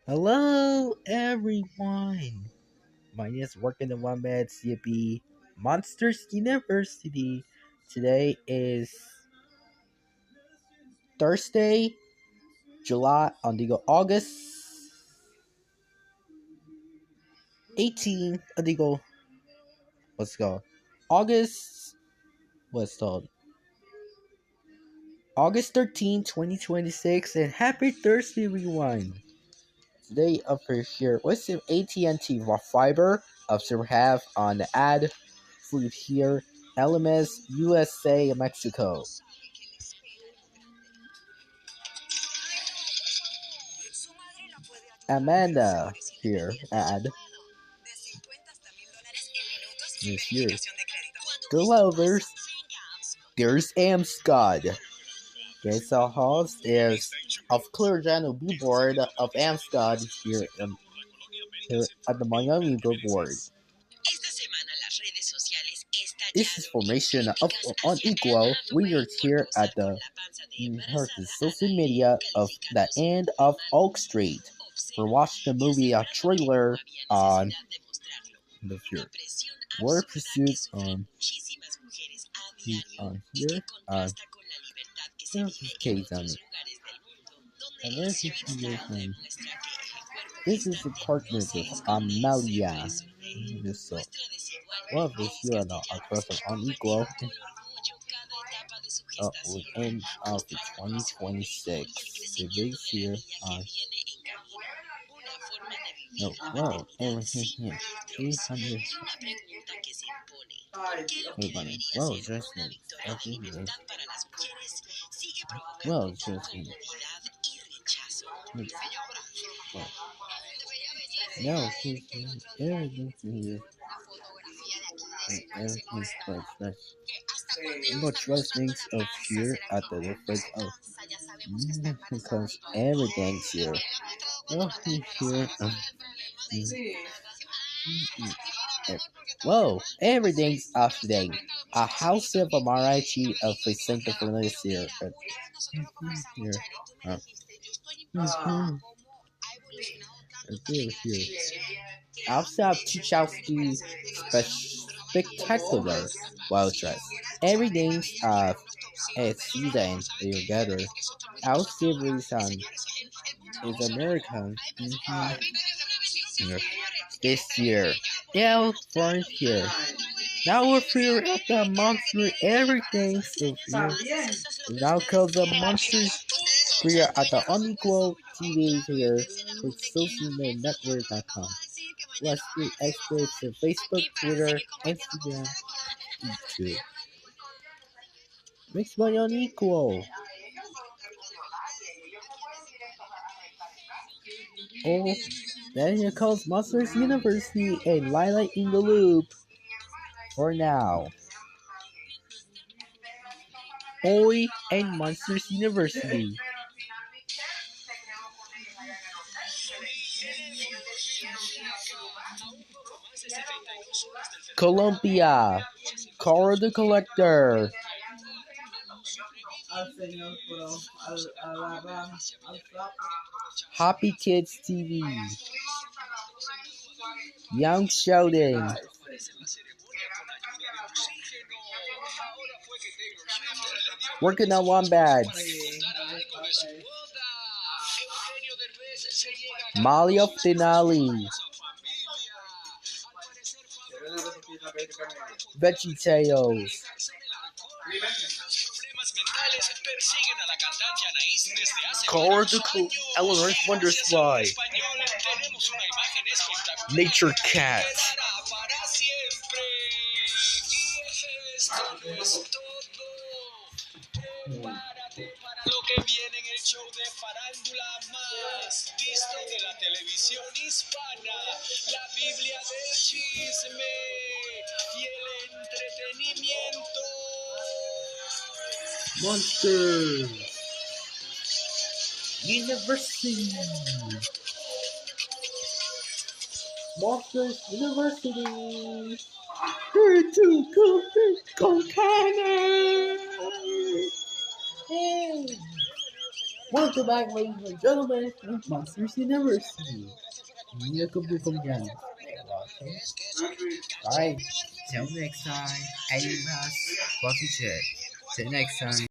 Hello, everyone. My name is Working the One Man CP Monsters University. Today is Thursday, August 18th. Let's go. August, what's called? August 13th, 2026, and happy Thursday, everyone. Today, up here, what's the AT&T fiber of we have on the ad food here, LMS, USA, Mexico. Amanda here, ad. Is here. The lovers, there's Amscod. Guess our host is of Clear Channel Billboard of Amscod here at the Miami Billboard. This is formation of unequal. We are here at the social media of the end of Oak Street. We're watching the movie trailer on the fear. War pursuit on here case on it. And there's this is a partner with Amalia. This so well this year are first of unequal. With end of 2026. The base here on no well everything here 300 well interesting well interesting well no everything here everything's fresh. You know, trust things of here at the difference of because everything's here. Well, here. Whoa, everything's off today. A house of variety of the Santa Fernandez here. Here. Here. Also, Tucholsky spectacular, well dressed. Everything's a season together. Our series is American. Here. This year. Yeah, for here. Now we're here at the monster. Everything's so here. Now cause the monsters. We are at the Unequal TV here with socialnetwork.com. Let's be experts on Facebook, Twitter, Instagram, YouTube. Makes my unequal. Oh, then here comes Monsters University and Lila in the Loop. For now. Oi and Monsters University. Colombia. Cora the Collector. Happy Kids TV. Young Sheldon. Working on Wombats. Molly of Denali. Veggie Tales. Cora the Eleanor's Wonder Fly. Nature Cat. Lo que viene en el show de farándula más visto de la televisión hispana, la Biblia del chisme y el entretenimiento. Monsters University. Monsters University. Go Connor! Hey. Welcome back, ladies and gentlemen, to Monsters University. Welcome again. Alright, till next time, I was watching it. Till next time.